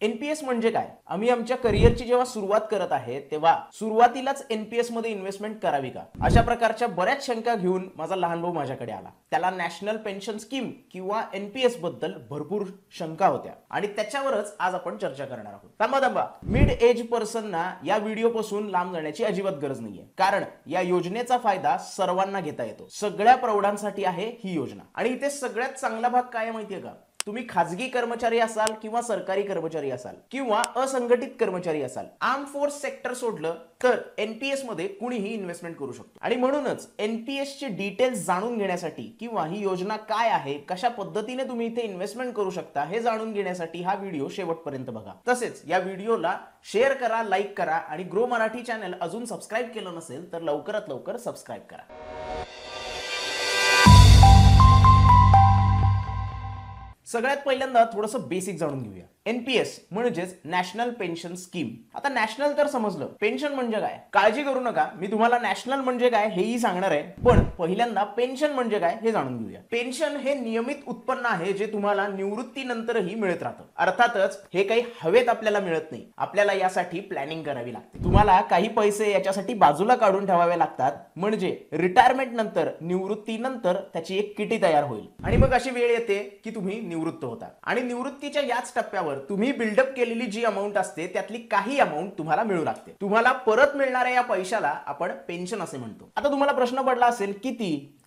NPS म्हणजे काय? आम्ही आमच्या करिअरची जेव्हा सुरुवात करत आहे तेव्हा सुरुवातीलाच एनपीएस मध्ये इन्व्हेस्टमेंट करावी का, अशा प्रकारच्या बऱ्याच शंका घेऊन माझा लहान भाऊ माझ्याकडे आला. त्याला नॅशनल पेन्शन स्कीम किंवा एनपीएस बद्दल भरपूर शंका होत्या आणि त्याच्यावरच आज आपण चर्चा करणार आहोत. थांबा, मिड एज पर्सनना या व्हिडिओ पासून लांब जाण्याची अजिबात गरज नाहीये, कारण या योजनेचा फायदा सर्वांना घेता येतो. सगळ्या प्रौढांसाठी आहे ही योजना. आणि इथे सगळ्यात चांगला भाग काय माहितीये का? तुम्ही खाजगी कर्मचारी असाल किंवा सरकारी कर्मचारी असाल किंवा असंघटित कर्मचारी असाल, आर्म फोर्स सेक्टर सोडलं तर एनपीएस मध्ये कुणीही इन्व्हेस्टमेंट करू शकतो. आणि म्हणूनच एनपीएस चे डिटेल्स जाणून घेण्यासाठी किंवा ही योजना काय आहे, कशा पद्धतीने तुम्ही इथे इन्व्हेस्टमेंट करू शकता हे जाणून घेण्यासाठी हा व्हिडिओ शेवटपर्यंत बघा. तसेच या व्हिडिओला शेअर करा, लाईक करा आणि ग्रो मराठी चॅनल अजून सबस्क्राईब केलं नसेल तर लवकरात लवकर सबस्क्राईब करा. सगळ्यात पहिल्यांदा थोडंसं बेसिक जाणून घेऊया. एनपीएस म्हणजेच नॅशनल पेन्शन स्कीम. आता नॅशनल तर समजलं, पेन्शन म्हणजे काय? काळजी करू नका, मी तुम्हाला नॅशनल म्हणजे काय हेही सांगणार आहे, पण पहिल्यांदा पेन्शन म्हणजे काय हे जाणून घेऊया. पेन्शन हे नियमित उत्पन्न आहे जे तुम्हाला निवृत्तीनंतरही मिळत राहतं. अर्थातच हे काही हवेत आपल्याला मिळत नाही, आपल्याला यासाठी प्लॅनिंग करावी लागते. तुम्हाला काही पैसे याच्यासाठी बाजूला काढून ठेवावे लागतात, म्हणजे रिटायरमेंट नंतर, निवृत्तीनंतर त्याची एक किटी तयार होईल. आणि मग अशी वेळ येते की तुम्ही निवृत्त होता आणि निवृत्तीच्या याच टप्प्यावर तुम्ही बिल्डअप केलेली जी अमाऊंट असते त्यातली काही अमाऊंट तुम्हाला मिळू लागते. तुम्हाला परत मिळणाऱ्या या पैशाला आपण पेन्शन असे म्हणतो. आता तुम्हाला प्रश्न पडला असेल,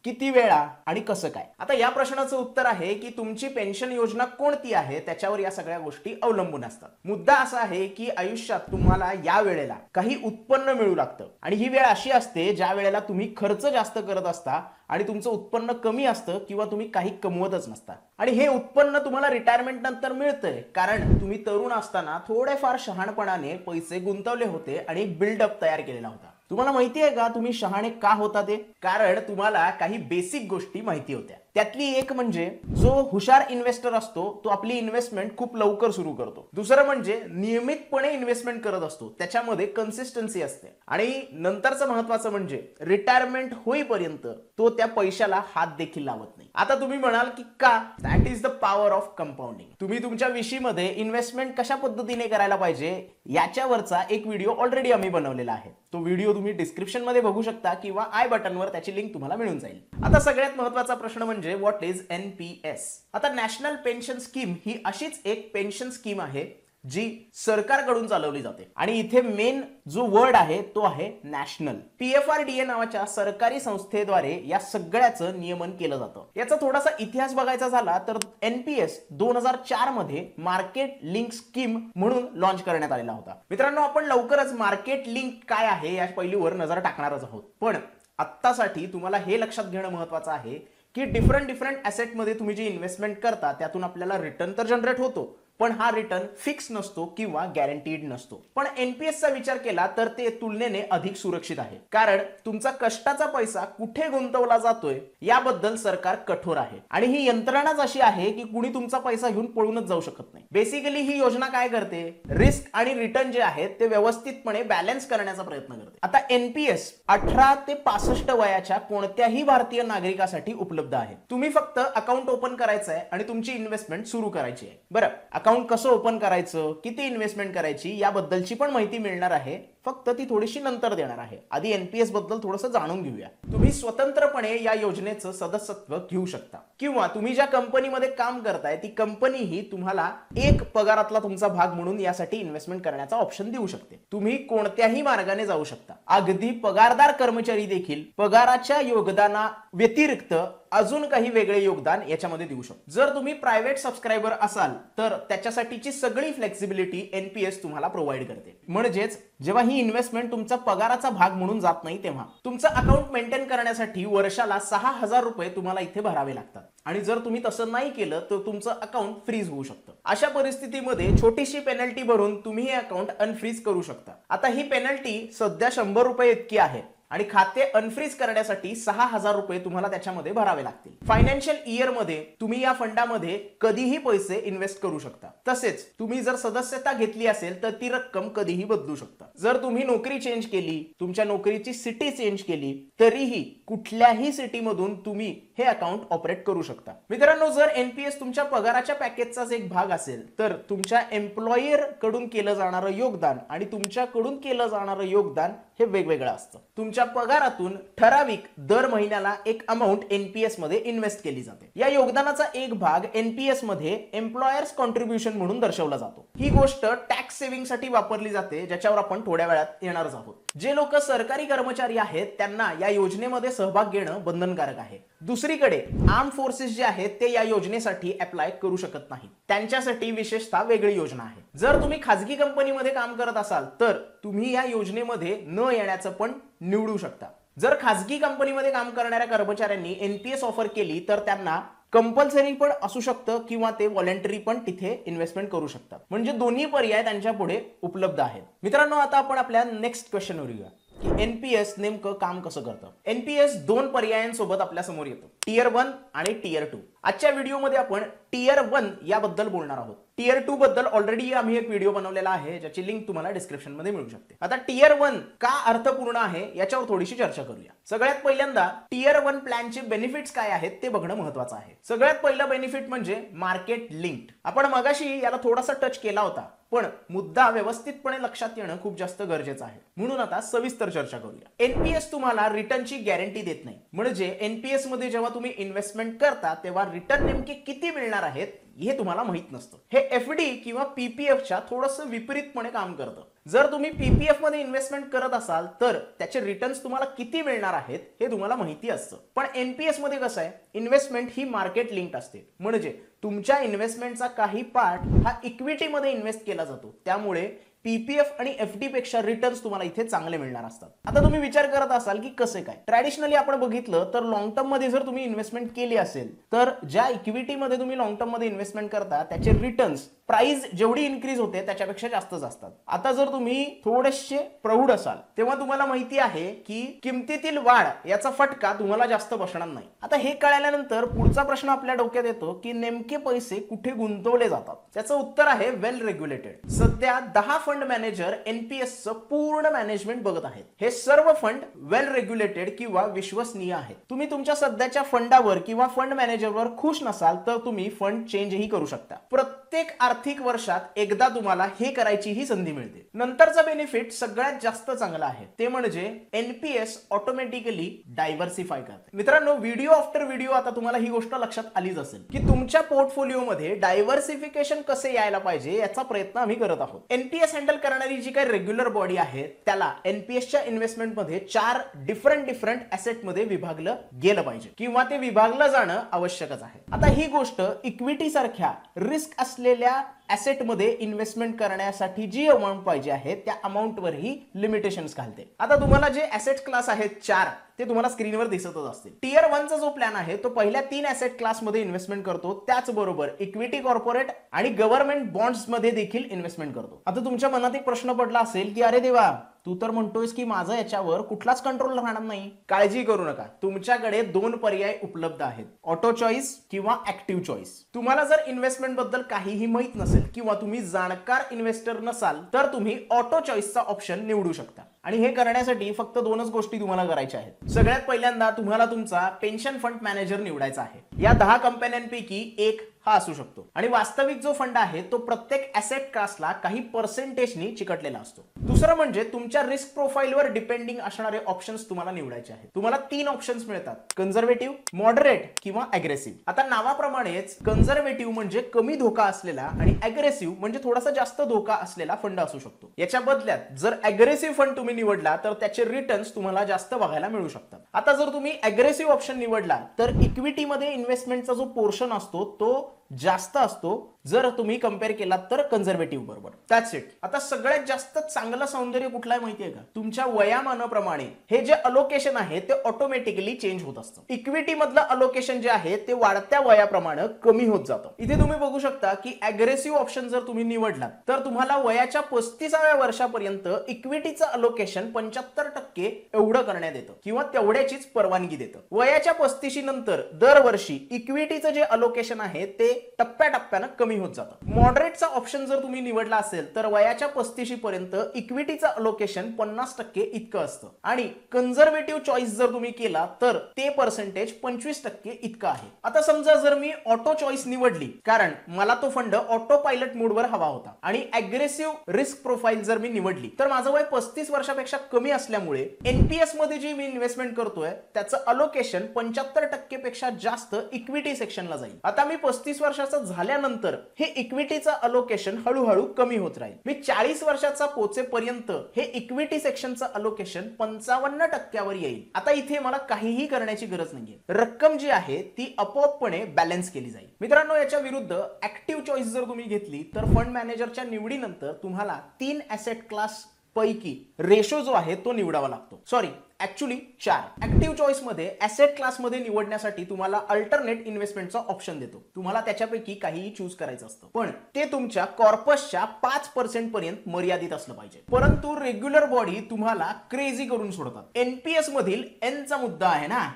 किती वेळा आणि कसं काय? आता या प्रश्नाचं उत्तर आहे की तुमची पेन्शन योजना कोणती आहे त्याच्यावर या सगळ्या गोष्टी अवलंबून असतात. मुद्दा असा आहे की आयुष्यात तुम्हाला या वेळेला काही उत्पन्न मिळू लागतं आणि ही वेळ अशी असते ज्या वेळेला तुम्ही खर्च जास्त करत असता आणि तुमचं उत्पन्न कमी असतं किंवा तुम्ही काही कमवतच नसता. आणि हे उत्पन्न तुम्हाला रिटायरमेंट नंतर मिळतंय कारण तुम्ही तरुण असताना थोडेफार शहाणपणाने पैसे गुंतवले होते आणि बिल्डअप तयार केलेला होता. तुम्हाला माहिती आहे का तुम्ही शहाणे का होता ते? कारण तुम्हाला काही बेसिक गोष्टी माहिती होत्या. त्यातली एक म्हणजे जो हुशार इन्व्हेस्टर असतो तो आपली इन्व्हेस्टमेंट खूप लवकर सुरू करतो. दुसरं म्हणजे नियमितपणे इन्व्हेस्टमेंट करत असतो, त्याच्यामध्ये कन्सिस्टन्सी असते. आणि नंतरचं महत्वाचं म्हणजे रिटायरमेंट होईपर्यंत तो त्या पैशाला हात देखील लावत नाही. आता तुम्ही म्हणाल की का? That is the power of compounding. तुम्ही तुमच्या विषयीमध्ये इन्व्हेस्टमेंट कशा पद्धतीने करायला पाहिजे याच्यावरचा एक व्हिडिओ ऑलरेडी आम्ही बनवलेला आहे. तो व्हिडिओ तुम्ही डिस्क्रिप्शन मध्ये बघू शकता किंवा आय बटनवर त्याची लिंक तुम्हाला मिळून जाईल. आता सगळ्यात महत्त्वाचा प्रश्न म्हणजे व्हॉट इज एनपीएस? आता नॅशनल पेन्शन स्कीम ही अशीच एक पेन्शन स्कीम आहे जी सरकारकडून चालवली जाते आणि इथे मेन जो वर्ड आहे तो आहे नॅशनल. पीएफआरडीए नावाच्या सरकारी संस्थेद्वारे या सगळ्याचं नियमन केलं जातं. याचा थोडासा इतिहास बघायचा झाला तर एनपीएस 2004 मध्ये मार्केट लिंक स्कीम म्हणून लॉन्च करण्यात आलेला होता. मित्रांनो, आपण लवकरच मार्केट लिंक काय आहे या पैलूवर नजर टाकणारच आहोत, पण आत्तासाठी तुम्हाला हे लक्षात घेणं महत्वाचं आहे की डिफरंट ऍसेट मध्ये तुम्ही जी इन्व्हेस्टमेंट करता त्यातून आपल्याला रिटर्न तर जनरेट होतो, पण हा रिटर्न फिक्स नसतो किंवा गॅरंटीड नसतो. पण एनपीएसचा विचार केला तर ते तुलनेने अधिक सुरक्षित आहे, कारण तुमचा कष्टाचा पैसा कुठे गुंतवला जातोय याबद्दल सरकार कठोर आहे आणि ही यंत्रणाच अशी आहे की कुणी तुमचा पैसा घेऊन पळूनच जाऊ शकत नाही. बेसिकली ही योजना काय करते? रिस्क आणि रिटर्न जे आहेत ते व्यवस्थितपणे बॅलन्स करण्याचा प्रयत्न करते. आता एनपीएस 18 ते 65 वयाच्या कोणत्याही भारतीय नागरिकासाठी उपलब्ध आहे. तुम्ही फक्त अकाउंट ओपन करायचं आहे आणि तुमची इन्व्हेस्टमेंट सुरू करायची आहे. बरं, अकाउंट कसं ओपन करायचं, किती इन्व्हेस्टमेंट करायची याबद्दलची पण माहिती मिळणार आहे, फक्त ती थोडीशी नंतर देणार आहे. आधी एनपीएस बद्दल थोडंसं जाणून घेऊया. तुम्ही स्वतंत्रपणे या योजनेचं सदस्यत्व घेऊ शकता किंवा तुम्ही ज्या कंपनीमध्ये काम करताय ती कंपनी ही तुम्हाला एक पगारातला तुमचा भाग म्हणून यासाठी इन्व्हेस्टमेंट करण्याचा ऑप्शन देऊ शकते. तुम्ही कोणत्याही मार्गाने जाऊ शकता. अगदी पगारदार कर्मचारी देखील पगाराच्या योगदाना व्यतिरिक्त अजून काही वेगळे योगदान याच्यामध्ये देऊ शकतो. जर तुम्ही प्रायव्हेट सबस्क्रायबर असाल तर त्याच्यासाठीची सगळी फ्लेक्सिबिलिटी एनपीएस तुम्हाला प्रोव्हाइड करते. म्हणजेच जेव्हा ही इन्व्हेस्टमेंट तुमचा पगाराचा भाग म्हणून जात नाही तेव्हा तुमचं अकाउंट मेंटेन करण्यासाठी वर्षाला 6,000 रुपये तुम्हाला इथे भरावे लागतात आणि जर तुम्ही तसं नाही केलं तर तुमचं अकाउंट फ्रीज होऊ शकतं. अशा परिस्थितीमध्ये छोटीशी पेनल्टी भरून तुम्ही हे अकाउंट अनफ्रीज करू शकता. आता ही पेनल्टी सध्या 100 रुपये इतकी आहे आणि खाते अनफ्रीज करण्यासाठी 6,000 रुपये तुम्हाला त्याच्यामध्ये भरावे लागतील. फायनान्शियल इयर मध्ये तुम्ही या फंडामध्ये कधीही पैसे इन्व्हेस्ट करू शकता. तसेच तुम्ही जर सदस्यता घेतली असेल तर ती रक्कम कधीही बदलू शकता. जर तुम्ही नोकरी चेंज केली, तुमच्या नोकरीची सिटी चेंज केली, तरीही कुठल्याही सिटीमधून तुम्ही हे अकाउंट ऑपरेट करू शकता. मित्रांनो, जर एनपीएस तुमच्या पगाराच्या पॅकेजचाच एक भाग असेल तर तुमच्या एम्प्लॉयर कडून केलं जाणारं योगदान आणि तुमच्याकडून केलं जाणारं योगदान हे वेगवेगळं असतं. तुमच्या पगारातून ठराविक दर महिन्याला एक अमाऊंट एनपीएस मध्ये इन्व्हेस्ट केली जाते. या योगदानाचा एक भाग एनपीएस मध्ये एम्प्लॉयर्स कॉन्ट्रीब्युशन म्हणून दर्शवला जातो. ही गोष्ट टॅक्स सेव्हिंग साठी वापरली जाते, ज्याच्यावर आपण थोड्या वेळात येणारच आहोत. जे लोक सरकारी कर्मचारी आहेत त्यांना या योजनेमध्ये सहभाग घेणं बंधनकारक आहे. दुसरीकडे आर्म फोर्सेस जे आहेत ते या योजनेसाठी अप्लाय करू शकत नाही. त्यांच्यासाठी विशेषतः वेगळी योजना आहे. जर तुम्ही खाजगी कंपनीमध्ये काम करत असाल तर तुम्ही या योजनेमध्ये न येण्याचं पण निवडू शकता. जर खाजगी कंपनीमध्ये काम करणाऱ्या कर्मचाऱ्यांनी एनपीएस ऑफर केली तर त्यांना कंपल्सरी पण असू शकतं किंवा ते व्हॉलंटरी पण तिथे इन्व्हेस्टमेंट करू शकतात. म्हणजे दोन्ही पर्याय त्यांच्या पुढे उपलब्ध आहेत. मित्रांनो, आता आपण आपल्या नेक्स्ट क्वेश्चनवर येऊया की एनपीएस नेमकं काम कसं करतं. एनपीएस दोन पर्यायांसोबत आपल्या समोर येतं, टियर 1 आणि टियर 2. आजच्या व्हिडिओमध्ये आपण टियर 1 याबद्दल बोलणार आहोत. टियर 2 बद्दल ऑलरेडी आम्ही एक व्हिडिओ बनवलेला आहे, ज्याची लिंक तुम्हाला डिस्क्रिप्शन मध्ये मिळू शकते. आता टियर 1 का अर्थपूर्ण आहे याच्यावर थोडीशी चर्चा करूया. सगळ्यात पहिल्यांदा टियर 1 प्लॅनचे बेनिफिट्स काय आहेत ते बघणं महत्त्वाचं आहे. सगळ्यात पहिलं बेनिफिट म्हणजे मार्केट लिंक्ड. आपण मगाशी याला थोडासा टच केला होता, पण मुद्दा व्यवस्थितपणे लक्षात येणं खूप जास्त गरजेचं आहे. म्हणून आता सविस्तर चर्चा करूया. एनपीएस तुम्हाला रिटर्नची गॅरंटी देत नाही. म्हणजे एनपीएस मध्ये जेव्हा तुम्ही इन्व्हेस्टमेंट करता तेव्हा रिटर्न नेमके किती मिळणार आहेत हे तुम्हाला माहित नसतं. हे एफडी किंवा पीपीएफच्या थोडंसं विपरीतपणे काम करतं. जर तुम्ही पीपीएफ मध्ये इन्व्हेस्टमेंट करत असाल तर त्याचे रिटर्न्स तुम्हाला किती मिळणार आहेत हे तुम्हाला माहिती असतं. पण एनपीएस मध्ये कसं आहे, इन्व्हेस्टमेंट ही मार्केट लिंक्ड असते. म्हणजे तुमच्या इन्व्हेस्टमेंटचा काही पार्ट हा इक्विटी मध्ये इन्व्हेस्ट केला जातो. त्यामुळे पीपीएफ आणि एफडी पेक्षा रिटर्न्स तुम्हाला इथे चांगले मिळणार असतात. आता तुम्ही विचार करत असाल की कसे काय. ट्रॅडिशनली आपण बघितलं तर लॉंग टर्म मध्ये जर तुम्ही इन्व्हेस्टमेंट केली असेल तर ज्या इक्विटी मध्ये तुम्ही लॉंग टर्म मध्ये इन्व्हेस्टमेंट करता त्याचे रिटर्न्स प्राइस जेवढी इन्क्रीज होते त्याच्यापेक्षा जास्तच असतात. आता जर तुम्ही थोडेसे प्रौढ असाल तेव्हा तुम्हाला माहिती आहे की किमतीतील वाढ याचा फटका तुम्हाला जास्त बसणार नाही. आता हे कळल्यानंतर पुढचा प्रश्न आपल्या डोक्यात येतो की नेमके पैसे कुठे गुंतवले जातात. त्याचं उत्तर आहे वेल रेग्युलेटेड. सध्या 10 फंड मॅनेजर एनपीएस चं पूर्ण मॅनेजमेंट बघत आहेत. हे सर्व फंड वेल रेग्युलेटेड किंवा विश्वसनीय आहेत. तुम्ही तुमच्या सध्याच्या फंडावर किंवा फंड मॅनेजरवर खुश नसाल तर तुम्ही फंड चेंजही करू शकता. प्रत्येक आर्थिक वर्षात एकदा तुम्हाला हे करायची ही संधी मिळते. नंतरचा बेनिफिट सगळ्यात जास्त चांगला आहे, ते म्हणजे एनपीएस ऑटोमॅटिकली डायव्हर्सिफाय करते. मित्रांनो, व्हिडिओ आफ्टर व्हिडिओ आता तुम्हाला ही गोष्ट लक्षात आलीच असेल की तुमच्या पोर्टफोलिओ मध्ये डायव्हर्सिफिकेशन कसे यायला पाहिजे याचा प्रयत्न आम्ही करत आहोत. एनपीएस हँडल करणारी जी काही रेग्युलर बॉडी आहे त्याला एनपीएसच्या इन्व्हेस्टमेंट मध्ये 4 डिफरंट ऍसेट मध्ये विभागलं गेलं पाहिजे किंवा ते विभागलं जाणं आवश्यकच आहे. आता ही गोष्ट इक्विटी सारख्या रिस्क असलेल्या ऍसेट मध्ये इन्व्हेस्टमेंट करण्यासाठी जी अमाउंट पाहिजे आहे त्या अमाउंट वरही लिमिटेशन्स घालते. आता तुम्हाला जे ऍसेट क्लास आहेत 4 ते तुम्हाला स्क्रीनवर दिसतच असतील. टियर 1 चा जो प्लॅन आहे तो पहिल्या 3 ऍसेट क्लास मध्ये इन्व्हेस्टमेंट करतो. त्याचबरोबर इक्विटी, कॉर्पोरेट आणि गव्हर्नमेंट बॉन्ड्स मध्ये देखील इन्व्हेस्टमेंट करतो. आता तुमच्या मनात एक प्रश्न पडला असेल की अरे देवा, तू तर म्हणतोयस की माझा याच्यावर कुठलाच कंट्रोल राहणार नाही. काळजी करू नका, तुमच्याकडे 2 पर्याय उपलब्ध आहेत, ऑटो चॉईस किंवा ऍक्टिव्ह चॉईस. तुम्हाला जर इन्व्हेस्टमेंट बद्दल काहीही माहित नसेल किंवा तुम्ही जाणकार इन्व्हेस्टर नसाल तर तुम्ही ऑटो चॉईसचा ऑप्शन निवडू शकता. आणि हे करण्यासाठी फक्त 2च गोष्टी तुम्हाला करायच्या आहेत. सगळ्यात पहिल्यांदा तुम्हाला तुमचा पेन्शन फंड मॅनेजर निवडायचा आहे. या 10 कंपन्यांपैकी एक हा असू शकतो आणि वास्तविक जो फंड आहे तो प्रत्येक ऍसेट क्लासला काही पर्सेंटेजनी चिकटलेला असतो. दुसरं म्हणजे तुमच्या रिस्क प्रोफाईलवर डिपेंडिंग असणारे ऑप्शन्स तुम्हाला निवडायचे आहेत. तुम्हाला 3 ऑप्शन्स मिळतात, कन्झर्वेटिव्ह, मॉडरेट किंवा अग्रेसिव्ह. आता नावाप्रमाणेच कन्झर्वेटिव्ह म्हणजे कमी धोका असलेला आणि अग्रेसिव्ह म्हणजे थोडासा जास्त धोका असलेला फंड असू शकतो. याच्या बदल्यात जर अग्रेसिव्ह फंड तुम्ही निवडला तर त्याचे रिटर्न्स तुम्हाला जास्त बघायला मिळू शकतात. आता जर तुम्ही अग्रेसिव्ह ऑप्शन निवडला तर इक्विटीमध्ये इन्व्हेस्टमेंटचा जो पोर्शन असतो तो जास्त असतो जर तुम्ही कंपेअर केलात तर कन्झर्वेटिव्ह बरोबर. That's it. आता सगळ्यात जास्त चांगलं सौंदर्य कुठलं आहे माहितीये का? तुमच्या वयामानाप्रमाणे हे जे अलोकेशन आहे ते ऑटोमॅटिकली चेंज होत असतं. इक्विटी मधलं अलोकेशन जे आहे ते वाढत्या वयाप्रमाणे कमी होत जातं. इथे तुम्ही बघू शकता की अग्रेसिव्ह ऑप्शन जर तुम्ही निवडलात तर तुम्हाला वयाच्या 35व्या वर्षापर्यंत इक्विटीचं अलोकेशन 75% एवढं करण्यात येतं किंवा तेवढ्याचीच परवानगी देतं. वयाच्या 35 नंतर दरवर्षी इक्विटीचं जे अलोकेशन आहे ते टप्प्याटप्प्यानं कमी होत जातं. मॉडरेटचा ऑप्शन जर तुम्ही निवडला असेल तर वयाच्या 35 पर्यंत इक्विटीचं अलोकेशन 50% इतकं असतं आणि कन्झर्वेटिव्ह चॉईस जर तुम्ही केला तर ते पर्सेंटेज 25% इतकं आहे. आता समजा जर मी ऑटो चॉईस निवडली कारण मला तो फंड ऑटो पायलट मोडवर हवा होता आणि अग्रेसिव्ह रिस्क प्रोफाईल जर मी निवडली तर माझं वय 35 वर्षापेक्षा कमी असल्यामुळे एनपीएस मध्ये जी मी इन्व्हेस्टमेंट करतोय त्याचं अलोकेशन 75% पेक्षा जास्त इक्विटी सेक्शनला जाईल. आता मी 35 वर्षाचा झाल्यानंतर हे इक्विटीचं अलोकेशन हळूहळू कमी होत राहील. मी 40 वर्षाचा पोहोचेपर्यंत हे इक्विटी सेक्शनचं अलोकेशन 55% येईल. आता इथे मला काहीही करण्याची गरज नाहीये. रक्कम जी आहे ती आपोआपपणे बॅलन्स केली जाईल. मित्रांनो, याच्या विरुद्ध ऍक्टिव्ह चॉईस जर तुम्ही घेतली तर फंड मॅनेजरच्या निवडीनंतर तुम्हाला 3 ऍसेट क्लास पैकी रेशो जो आहे तो निवडावा लागतो. Sorry, actually 4. ऍक्टिव्ह चॉईस मध्ये ऍसेट क्लास मध्ये निवडण्यासाठी तुम्हाला अल्टरनेट इन्व्हेस्टमेंटचा ऑप्शन देतो. तुम्हाला त्याच्यापैकी काहीही चूज करायचं असतं, पण ते तुमच्या कॉर्पसच्या 5% पर्यंत मर्यादित असलं पाहिजे. परंतु रेग्युलर बॉडी तुम्हाला क्रेझी करून सोडतात. एनपीएस मधील एनचा मुद्दा आहे ना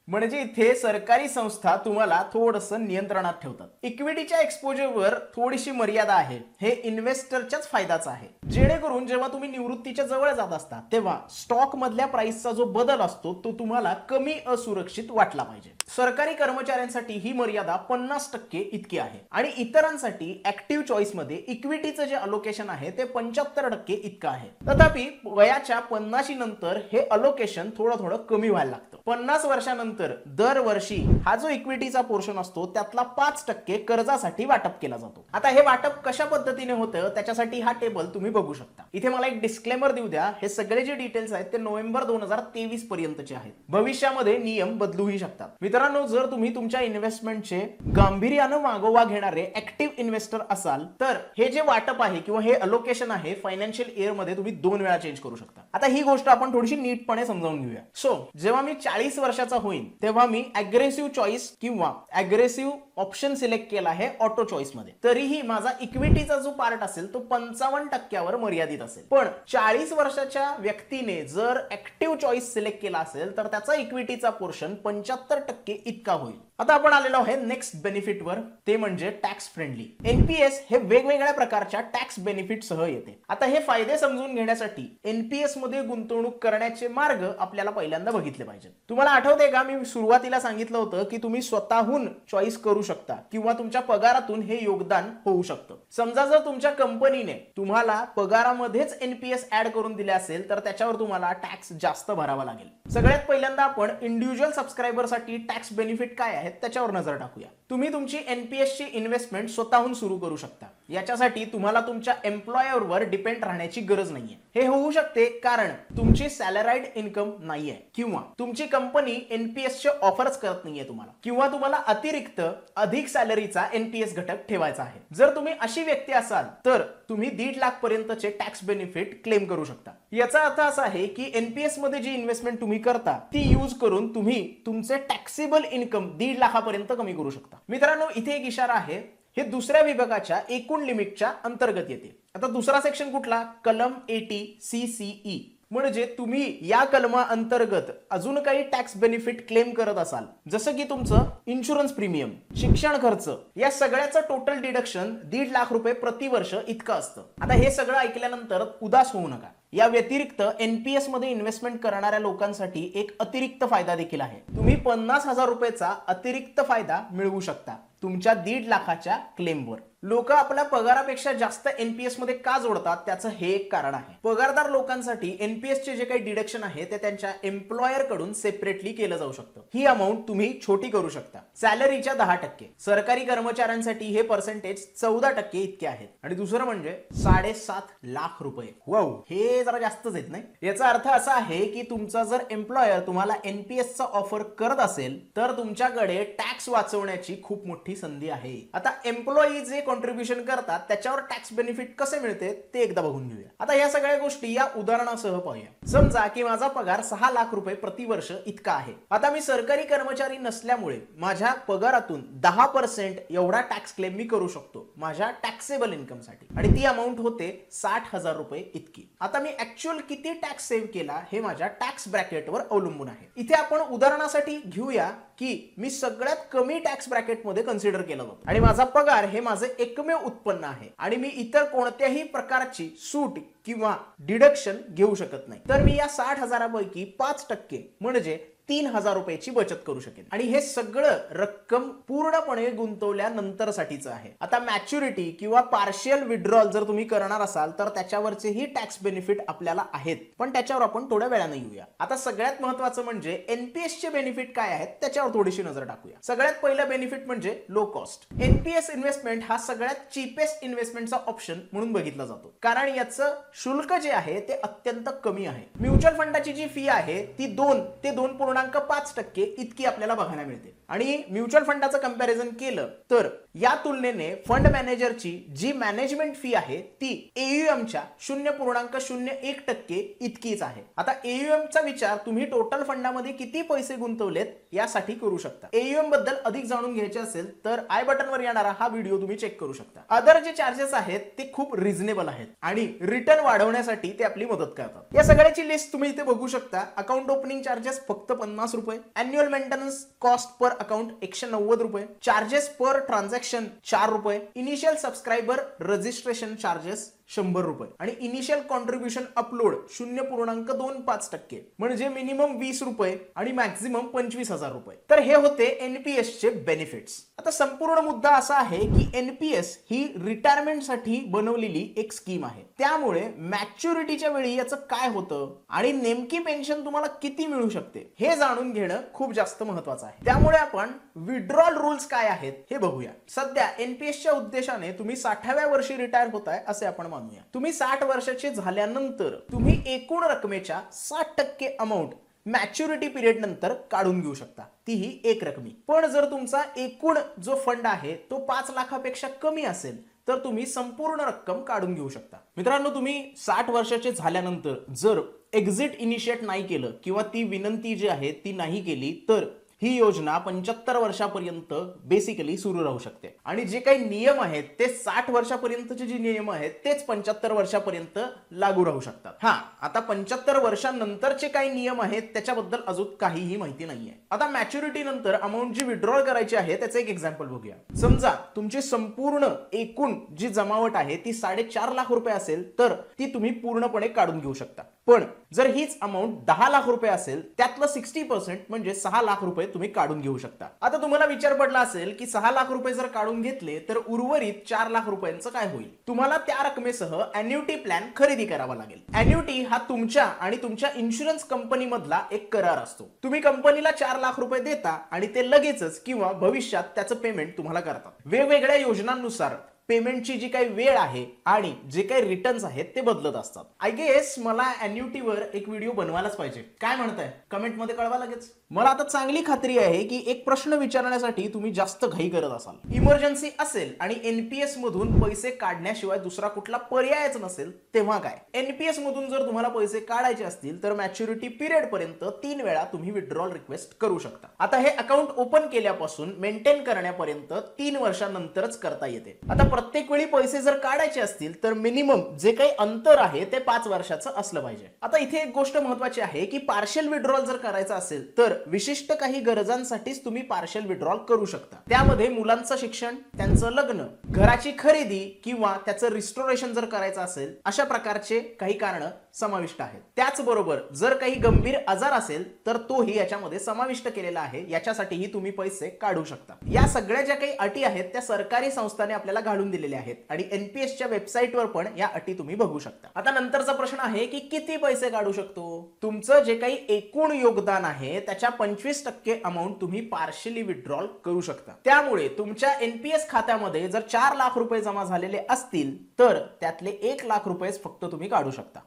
म्हणजे इथे सरकारी संस्था तुम्हाला थोडंसं नियंत्रणात ठेवतात. इक्विटीच्या एक्सपोजरवर थोडीशी मर्यादा आहे. हे इन्व्हेस्टरच्याच फायद्याचं आहे. जेणेकरून जेव्हा तुम्ही निवृत्तीच्या जवळ जात असता तेव्हा स्टॉक मधल्या प्राइसचा जो बदल असतो तो तुम्हाला कमी असुरक्षित वाटला पाहिजे. सरकारी कर्मचाऱ्यांसाठी ही मर्यादा 50% इतकी आहे आणि इतरांसाठी ऍक्टिव्ह चॉईस मध्ये इक्विटीचं जे अलोकेशन आहे ते 75% इतकं आहे. तथापि वयाच्या 50 नंतर हे अलोकेशन थोडं कमी व्हायला लागतं. 50 वर्षानंतर दरवर्षी हा जो इक्विटीचा पोर्शन असतो त्यातला 5% कर्जासाठी वाटप केला जातो. आता हे वाटप कशा पद्धतीने होतं त्याच्यासाठी हा टेबल तुम्ही बघू शकता. इथे मला एक डिस्क्लेमर देऊ द्या. हे सगळे जे डिटेल्स आहेत ते नोव्हेंबर 2023 पर्यंतचे आहेत. भविष्यामध्ये नियम बदलूही शकतात. मित्रांनो, जर तुम्ही तुमच्या इन्व्हेस्टमेंटचे गांभीर्यानं मागोवा घेणारे ऍक्टिव्ह इन्व्हेस्टर असाल तर हे जे वाटप आहे किंवा हे अलोकेशन आहे फायनान्शियल इयर मध्ये तुम्ही 2 वेळा चेंज करू शकता. आता ही गोष्ट आपण थोडीशी नीटपणे समजावून घेऊया. सो जेव्हा मी 40 वर्षाचा होईन तेव्हा मी अग्रेसिव्ह चॉईस किंवा अग्रेसिव्ह ऑप्शन सिलेक्ट केला आहे ऑटो चॉईस मध्ये. तरीही माझा इक्विटीचा जो पार्ट असेल तो 55% मर्यादित असेल. पण 40 वर्षाच्या व्यक्तीने जर ऍक्टिव्ह चॉईस सिलेक्ट केला असेल तर त्याचा इक्विटीचा पोर्शन 75% इतका होईल. आता आपण आलेलो आहे नेक्स्ट बेनिफिट वर, ते म्हणजे टॅक्स फ्रेंडली. एनपीएस हे वेगवेगळ्या प्रकारच्या टॅक्स बेनिफिट सह येते. आता हे फायदे समजून घेण्यासाठी एनपीएस मध्ये गुंतवणूक करण्याचे मार्ग आपल्याला पहिल्यांदा बघितले पाहिजेत. तुम्हाला आठवते का मी सुरुवातीला सांगितलं होतं की तुम्ही स्वतःहून चॉईस करू शकता किंवा तुमच्या पगारातून हे योगदान होऊ शकतं. समजा जर तुमच्या कंपनीने तुम्हाला पगारामध्येच एनपीएस ऍड करून दिले असेल तर त्याच्यावर तुम्हाला टॅक्स जास्त भरावा लागेल. सगळ्यात पहिल्यांदा आपण इंडिव्हिज्युअल सबस्क्रायबर साठी टॅक्स बेनिफिट काय आहेत त्याच्यावर नजर टाकूया. तुम्ही तुमची एनपीएस ची इन्व्हेस्टमेंट स्वतःहून सुरू करू शकता. याच्यासाठी तुम्हाला तुमच्या एम्प्लॉयरवर डिपेंड राहण्याची गरज नाहीये. हे होऊ शकते कारण तुमची सॅलराइड इन्कम नाहीये किंवा तुमची कंपनी एनपीएस चे ऑफर्स करत नाहीये तुम्हाला किंवा तुम्हाला अतिरिक्त अधिक सॅलरीचा एनपीएस घटक ठेवायचा आहे. जर तुम्ही अशी व्यक्ती असाल तर तुम्ही 1.5 लाख पर्यंतचे टॅक्स बेनिफिट क्लेम करू शकता. याचा अर्थ असा आहे की एनपीएस मध्ये जी इन्व्हेस्टमेंट तुम्ही करता ती यूज करून तुम्ही तुमचे टॅक्सेबल इन्कम 1.5 लाखापर्यंत कमी करू शकता. मित्रांनो, इथे एक इशारा आहे. हे दुसऱ्या विभागाच्या एकूण लिमिटच्या अंतर्गत येते. आता दुसरा सेक्शन कुठला? कलम 80 CCE. म्हणजे तुम्ही या कलमा अंतर्गत अजून काही टॅक्स बेनिफिट क्लेम करत असाल जसं की तुमचं इन्शुरन्स प्रीमियम, शिक्षण खर्च, या सगळ्याचं टोटल डिडक्शन 1.5 लाख रुपये प्रतिवर्ष इतकं असतं. आता हे सगळं ऐकल्यानंतर उदास होऊ नका. या व्यतिरिक्त एनपीएस मध्ये इन्व्हेस्टमेंट करणाऱ्या लोकांसाठी एक अतिरिक्त फायदा देखील आहे. तुम्ही 50,000 रुपयाचा अतिरिक्त फायदा मिळवू शकता तुमच्या 1.5 लाखाच्या क्लेमवर. लोक आपल्या पगारापेक्षा जास्त एनपीएस मध्ये का जोडतात त्याचं हे एक कारण आहे. पगारदार लोकांसाठी एनपीएस चे जे काही डिडक्शन आहे ते त्यांच्या एम्प्लॉयर कडून सेपरेटली केलं जाऊ शकतं. ही अमाऊंट तुम्ही छोटी करू शकता. सॅलरीच्या 10%. सरकारी कर्मचाऱ्यांसाठी हे पर्सेंटेज 14% इतके आहेत. आणि दुसरं म्हणजे 7.5 लाख रुपये. वाव, हे जरा जास्तच आहेत नाही. याचा अर्थ असा आहे की तुमचा जर एम्प्लॉयर तुम्हाला एनपीएस चा ऑफर करत असेल तर तुमच्याकडे टॅक्स वाचवण्याची खूप मोठी संधी आहे. आता एम्प्लॉई जे कॉन्ट्रीब्युशन करतात त्याच्यावर टॅक्स बेनिफिट कसे मिळते ते एकदा बघून घेऊया. आता या सगळ्या गोष्टी या उदाहरणासह पाहूया. समजा की माझा पगार 6 लाख रुपये प्रतिवर्ष इतका आहे. आता मी सरकारी कर्मचारी नसल्यामुळे माझ्या पगारातून 10% एवढा टॅक्स क्लेम मी करू शकतो माझ्या टॅक्सेबल इन्कम साठी आणि ती अमाऊंट होते 60,000 रुपये इतकी. आता मी ऍक्च्युअल किती टॅक्स सेव्ह केला हे माझ्या टॅक्स ब्रॅकेटवर अवलंबून आहे. इथे आपण उदाहरणासाठी घेऊया की मी सगळ्यात कमी टॅक्स ब्रॅकेटमध्ये कन्सिडर केला जातो आणि माझा पगार हे माझे एकमेव उत्पन्न आहे आणि मी इतर कोणत्याही प्रकारची सूट किंवा डिडक्शन घेऊ शकत नाही, तर मी या 60,000पैकी 5% म्हणजे 3,000 रुपयाची बचत करू शकेन आणि हे सगळं रक्कम पूर्णपणे गुंतवल्यानंतरसाठीच आहे. आता मॅच्युरिटी किंवा पार्शियल विड्रॉल जर तुम्ही करणार असाल तर त्याच्यावरचेही टॅक्स बेनिफिट आपल्याला आहेत, पण त्याच्यावर आपण थोड्या वेळाने येऊया. आता सगळ्यात महत्त्वाचं म्हणजे एनपीएस चे बेनिफिट काय आहेत त्याच्यावर थोडीशी नजर टाकूया. सगळ्यात पहिलं बेनिफिट म्हणजे लो कॉस्ट. एनपीएस इन्व्हेस्टमेंट हा सगळ्यात चीपेस्ट इन्व्हेस्टमेंटचा ऑप्शन म्हणून बघितला जातो, कारण याचं शुल्क जे आहे ते अत्यंत कमी आहे. म्युच्युअल फंडाची जी फी आहे ती 2 ते 2.5% इतकी आपल्याला बघायला मिळते आणि म्युच्युअल फंडाचं कंपॅरिझन केलं तर या तुलनेने फंड मॅनेजरची जी मॅनेजमेंट फी आहे ती एयूएमच्या 0.01% इतकीच आहे. आता एयूएम चा विचार तुम्ही टोटल फंडामध्ये किती पैसे गुंतवलेत यासाठी करू शकता. एयूएम बद्दल अधिक जाणून घ्यायचे असेल तर आय बटनवर येणारा हा व्हिडिओ तुम्ही चेक करू शकता. अदर जे चार्जेस आहेत ते खूप रिझनेबल आहेत आणि रिटर्न वाढवण्यासाठी ते आपली मदत करतात. या सगळ्याची लिस्ट तुम्ही इथे बघू शकता. अकाउंट ओपनिंग चार्जेस फक्त 50 रुपये, annual maintenance cost per account 190 रुपये, चार्जेस पर ट्रान्झॅक्शन 4 रुपये, इनिशियल सबस्क्रायबर रजिस्ट्रेशन चार्जेस 100 रुपये आणि इनिशियल कॉन्ट्रीब्युशन अपलोड 0.25% म्हणजे मिनिमम 20 रुपये आणि मॅक्झिमम 25,000 रुपये. तर हे होते एनपीएस चे बेनिफिट्स. आता संपूर्ण मुद्दा असा आहे की एनपीएस ही रिटायरमेंट साठी बनवलेली एक स्कीम आहे, त्यामुळे मॅच्युरिटीच्या वेळी याचं काय होतं आणि नेमकी पेन्शन तुम्हाला किती मिळू शकते हे जाणून घेणं खूप जास्त महत्वाचं आहे. त्यामुळे आपण विड्रॉल रूल्स काय आहेत हे बघूया. सध्या एनपीएसच्या उद्देशाने तुम्ही 60व्या वर्षी रिटायर होताय असे आपण मानूया. तुम्ही 60 वर्षाचे झाल्यानंतर तुम्ही एकूण रकमेच्या 60% अमाऊंट मॅच्युरिटी पिरियड नंतर काढून घेऊ शकता, तीही एक रकमी. पण जर तुमचा एकूण जो फंड आहे तो 5 लाखापेक्षा कमी असेल तर तुम्ही संपूर्ण रक्कम काढून घेऊ शकता. मित्रांनो, तुम्ही 60 वर्षाचे झाल्यानंतर जर एक्झिट इनिशिएट नाही केलं किंवा ती विनंती जी आहे ती नाही केली तर ही योजना 75 वर्षापर्यंत बेसिकली सुरू राहू शकते आणि जे काही नियम आहेत ते 60 वर्षापर्यंतचे जे नियम आहेत तेच 75 वर्षापर्यंत लागू राहू शकतात. हा, आता 75 वर्षांनंतरचे काही नियम आहेत त्याच्याबद्दल अजून काहीही माहिती नाहीये. आता मॅच्युरिटी नंतर अमाऊंट जी विड्रॉल करायची आहे त्याचं एक एक्झाम्पल बघूया. समजा तुमची संपूर्ण एकूण जी जमावट आहे ती 4.5 लाख रुपये असेल तर ती तुम्ही पूर्णपणे काढून घेऊ शकता. पण जर हीच अमाऊंट 10 लाख रुपये असेल त्यातलं 60% म्हणजे 6 लाख रुपये तुम्ही काढून घेऊ शकता. आता तुम्हाला विचार पडला असेल की 6 लाख रुपये जर काढून घेतले तर उर्वरित 4 लाख रुपयांचं काय होईल. तुम्हाला त्या रकमेसह अॅन्युटी प्लॅन खरेदी करावा लागेल. अॅन्युटी हा तुमच्या आणि तुमच्या इन्शुरन्स कंपनी मधला एक करार असतो. तुम्ही कंपनीला 4 लाख रुपये देता आणि ते लगेचच किंवा भविष्यात त्याचं पेमेंट तुम्हाला करतात. वेगवेगळ्या योजनांनुसार पेमेंटची जी काही वेळ आहे आणि जे काही रिटर्न्स आहेत ते बदलत असतात. आय गेस मला अॅन्युटीवर एक व्हिडिओ बनवायलाच पाहिजे. काय म्हणताय कमेंट मध्ये कळवा लगेच. मला आता चांगली खात्री आहे की एक प्रश्न विचारण्यासाठी तुम्ही जास्त घाई करत असाल. इमर्जन्सी असेल आणि एनपीएस मधून पैसे काढण्याशिवाय दुसरा कुठला पर्यायच नसेल तेव्हा काय. एनपीएस मधून जर तुम्हाला पैसे काढायचे असतील तर मॅच्युरिटी पिरियड पर्यंत 3 वेळा तुम्ही विड्रॉल रिक्वेस्ट करू शकता. आता हे अकाउंट ओपन केल्यापासून मेंटेन करण्यापर्यंत 3 वर्षांनंतरच करता येते. आता प्रत्येक वेळी पैसे जर काढायचे असतील तर मिनिमम जे काही अंतर आहे ते 5 वर्षाचं असलं पाहिजे. आता इथे एक गोष्ट महत्वाची आहे की पार्शियल विड्रॉल जर करायचा असेल तर विशिष्ट काही गरजांसाठीच तुम्ही पार्शियल विड्रॉल करू शकता. त्यामध्ये मुलांचं शिक्षण, त्यांचं लग्न, घराची खरेदी किंवा त्याचं रिस्टोरेशन जर करायचं असेल अशा प्रकारचे काही कारण समाविष्ट आहेत. त्याचबरोबर जर काही गंभीर आजार असेल तर तोही याच्यामध्ये समाविष्ट केलेला आहे. याच्यासाठीही तुम्ही पैसे काढू शकता. या सगळ्या ज्या काही अटी आहेत त्या सरकारी संस्थाने आपल्याला घालून दिलेल्या आहेत आणि एनपीएसच्या वेबसाईटवर पण या अटी तुम्ही बघू शकता. आता नंतरचा प्रश्न आहे की किती पैसे काढू शकतो. तुमचं जे काही एकूण योगदान आहे त्याच्या 25% अमाऊंट तुम्ही पार्शियली विड्रॉल करू शकता. त्यामुळे तुमच्या एनपीएस खात्यामध्ये जर 4 लाख रुपये जमा झालेले असतील तर त्यातले 1 लाख रुपये फक्त तुम्ही काढू शकता.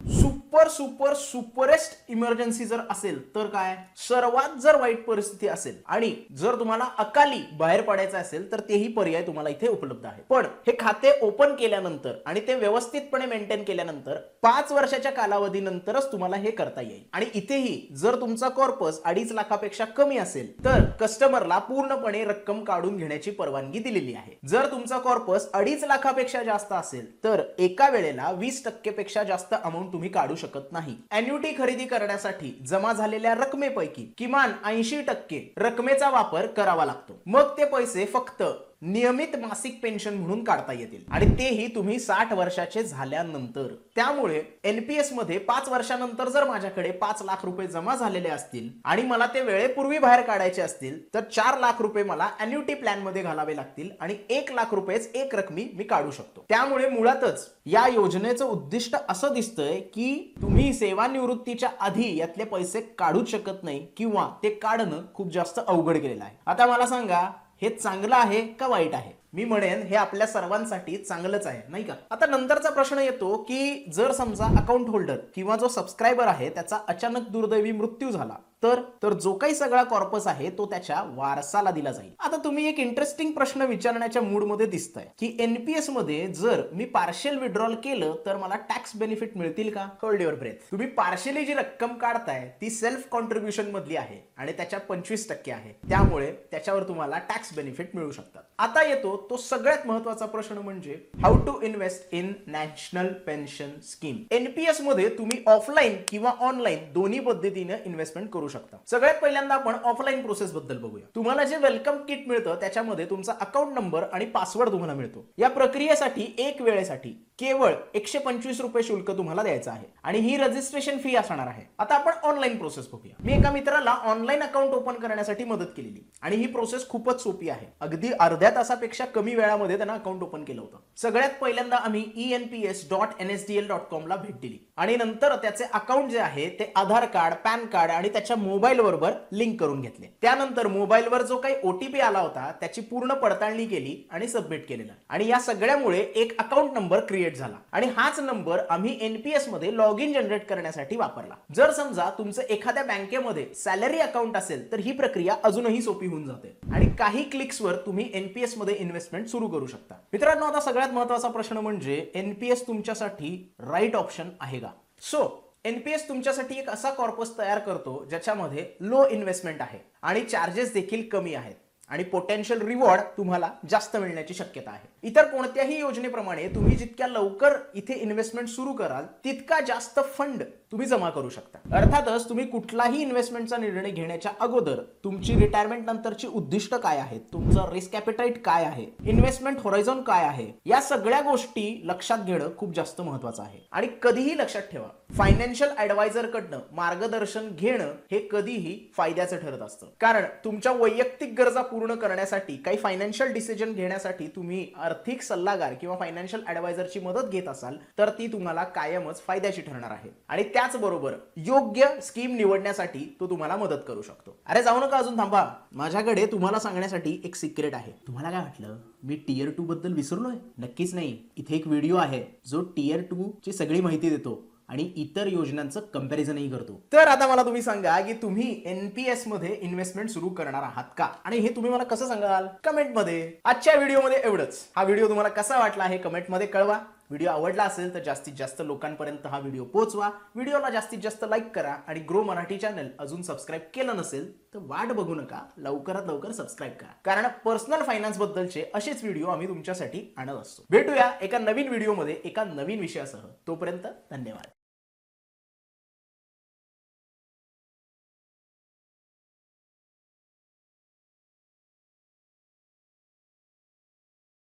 सुपरेस्ट इमर्जन्सी जर असेल तर काय, सर्वात जर वाईट परिस्थिती असेल आणि जर तुम्हाला अकाली बाहेर पडायचं असेल तर तेही पर्याय तुम्हाला इथे उपलब्ध आहे. पण हे खाते ओपन केल्यानंतर आणि ते व्यवस्थितपणे मेंटेन केल्यानंतर 5 वर्षाच्या कालावधीनंतरच तुम्हाला हे करता येईल. आणि इथेही जर तुमचा कॉर्पस 2.5 लाखापेक्षा कमी असेल तर कस्टमरला पूर्णपणे रक्कम काढून घेण्याची परवानगी दिलेली आहे. जर तुमचा कॉर्पस 2.5 लाखापेक्षा जास्त असेल तर एका वेळेला 20% पेक्षा जास्त अमाऊंट तुम्ही काढू शकत नाही. अॅन्युटी खरेदी करण्यासाठी जमा झालेल्या रकमेपैकी किमान 80% रकमेचा वापर करावा लागतो. मग ते पैसे फक्त नियमित मासिक पेन्शन म्हणून काढता येतील आणि तेही तुम्ही 60 वर्षाचे झाल्यानंतर. त्यामुळे एनपीएस मध्ये 5 वर्षानंतर जर माझ्याकडे 5 लाख रुपये जमा झालेले असतील आणि मला ते वेळेपूर्वी बाहेर काढायचे असतील तर 4 लाख रुपये मला अॅन्युटी प्लॅन मध्ये घालावे लागतील आणि 1 लाख रुपयेच एक रकमी मी काढू शकतो. त्यामुळे मुळातच या योजनेचं उद्दिष्ट असं दिसतंय की तुम्ही सेवानिवृत्तीच्या आधी यातले पैसे काढूच शकत नाही किंवा ते काढणं खूप जास्त अवघड केलेलं आहे. आता मला सांगा, हे चांगलं आहे का वाईट आहे? मी म्हणेन हे आपल्या सर्वांसाठी चांगलंच आहे, नाही का? आता नंतरचा प्रश्न येतो की जर समजा अकाउंट होल्डर किंवा जो सबस्क्रायबर आहे त्याचा अचानक दुर्दैवी मृत्यू झाला तर जो काही सगळा कॉर्पस आहे तो त्याच्या वारसाला दिला जाईल. आता तुम्ही एक इंटरेस्टिंग प्रश्न विचारण्याच्या मूड मध्ये दिसताय की एनपीएस मध्ये जर मी पार्शियल विड्रॉल केलं तर मला टॅक्स बेनिफिट मिळतील का? Hold your breath. तुम्ही पार्शियली जी रक्कम काढताय ती सेल्फ कॉन्ट्रीब्युशन मधली आहे आणि त्याच्या 25% आहे, त्यामुळे त्याच्यावर तुम्हाला टॅक्स बेनिफिट मिळू शकतात. आता येतो तो सगळ्यात महत्वाचा प्रश्न, म्हणजे how to invest in national pension scheme. NPS मध्ये तुम्ही ऑफलाईन किंवा ऑनलाईन दोन्ही पद्धतीने इन्व्हेस्टमेंट करू शकता. सगळ्यात पहिल्यांदा आपण ऑफलाईन प्रोसेस बद्दल बघूया. तुम्हाला जे वेलकम किट मिळतं त्याच्यामध्ये तुमचा अकाउंट नंबर आणि पासवर्ड तुम्हाला मिळतो. या प्रक्रियेसाठी एक वेळेसाठी केवळ 125 रुपये शुल्क तुम्हाला द्यायचं आहे आणि ही रजिस्ट्रेशन फी असणार आहे. आता आपण ऑनलाईन प्रोसेस बघूया. मी एका मित्राला ऑनलाईन अकाउंट ओपन करण्यासाठी मदत केलेली आणि ही प्रोसेस खूपच सोपी आहे. अगदी अर्ध्या तासापेक्षा कमी वेळामध्ये त्यांना अकाउंट ओपन केलं होतं. सगळ्यात पहिल्यांदा आम्ही enps.nsdl.com ला भेट दिली आणि नंतर त्याचे अकाउंट जे आहे ते आधार कार्ड, पॅन कार्ड आणि त्याच्या मोबाईल बरोबर लिंक करून घेतले. त्यानंतर मोबाईलवर जो काही ओटीपी आला होता त्याची पूर्ण पडताळणी केली आणि सबमिट केलेलं आणि या सगळ्यामुळे एक अकाउंट नंबर क्रिएट झाला आणि हाच नंबर आम्ही एनपीएस मध्ये लॉग इन जनरेट करण्यासाठी वापरला. जर समजा तुमचं एखाद्या बँकेमध्ये सॅलरी अकाउंट असेल तर ही प्रक्रिया अजूनही सोपी होऊन जाते आणि काही क्लिक्सवर तुम्ही एनपीएस मध्ये इन्व्हेस्टमेंट सुरू करू शकता. मित्रांनो, आता सगळ्यात महत्त्वाचा प्रश्न म्हणजे एनपीएस तुमच्यासाठी राईट ऑप्शन आहे का? सो एनपीएस तुमच्यासाठी एक असा कॉर्पस तयार करतो ज्याच्यामध्ये लो इन्व्हेस्टमेंट आहे आणि चार्जेस देखील कमी आहेत आणि पोटेन्शियल रिवॉर्ड तुम्हाला जास्त मिळण्याची शक्यता आहे. इतर कोणत्याही योजनेप्रमाणे तुम्ही जितक्या लवकर इथे इन्व्हेस्टमेंट सुरू कराल तितका जास्त फंड तुम्ही जमा करू शकता. अर्थातच तुम्ही कुठलाही इन्व्हेस्टमेंटचा निर्णय घेण्याच्या अगोदर तुमची रिटायरमेंट नंतरची उद्दिष्ट काय आहेत, तुमचं रिस्क ॲपेटाईट काय आहे, इन्व्हेस्टमेंट होरायझॉन काय आहे, या सगळ्या गोष्टी लक्षात घेणं खूप जास्त महत्वाचं आहे. आणि कधीही लक्षात ठेवा, फायनान्शियल ॲडवायझर कडनं मार्गदर्शन घेणं हे कधीही फायद्याचं ठरत असतं. कारण तुमच्या वैयक्तिक गरजा पूर्ण करण्यासाठी, काही फायनान्शियल डिसिजन घेण्यासाठी तुम्ही आर्थिक सल्लागार किंवा फायनान्शियल ॲडवायझरची मदत घेत असाल तर ती तुम्हाला कायमच फायद्याची ठरणार आहे आणि त्याचबरोबर योग्य स्कीम निवडण्यासाठी तो तुम्हाला मदत करू शकतो. अरे जाऊ नका, अजून थांबा. माझ्याकडे तुम्हाला सांगण्यासाठी एक सिक्रेट आहे. तुम्हाला काय वाटलं मी टियर 2 बद्दल विसरलोय? नक्कीच नाही. इथे एक व्हिडिओ आहे जो टियर 2 ची सगळी माहिती देतो आणि इतर योजनांचं कंपॅरिझनही करतो. तर आता मला तुम्ही सांगा की तुम्ही एनपीएस मध्ये इन्व्हेस्टमेंट सुरू करणार आहात का? आणि हे तुम्ही मला कसं सांगाल? कमेंट मध्ये. आजच्या व्हिडिओमध्ये एवढंच. हा व्हिडिओ तुम्हाला कसा वाटला हे कमेंट मध्ये कळवा. व्हिडिओ आवडला असेल तर जास्तीत जास्त लोकांपर्यंत हा व्हिडिओ पोहोचवा. व्हिडिओला जास्तीत जास्त लाईक करा आणि ग्रो मराठी चॅनल अजून सबस्क्राईब केलं नसेल तर वाट बघू नका, लवकरात लवकर सबस्क्राईब करा. कारण पर्सनल फायनान्स बद्दलचे असेच व्हिडिओ आम्ही तुमच्यासाठी आणत असतो. भेटूया एका नवीन व्हिडिओमध्ये एका नवीन विषयासह. तोपर्यंत धन्यवाद.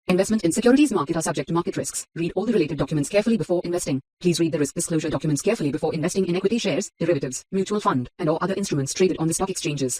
Investment in securities market are subject to market risks. Read all the related documents carefully before investing. Please read the risk disclosure documents carefully before investing in equity shares, derivatives, mutual fund, and or other instruments traded on the stock exchanges.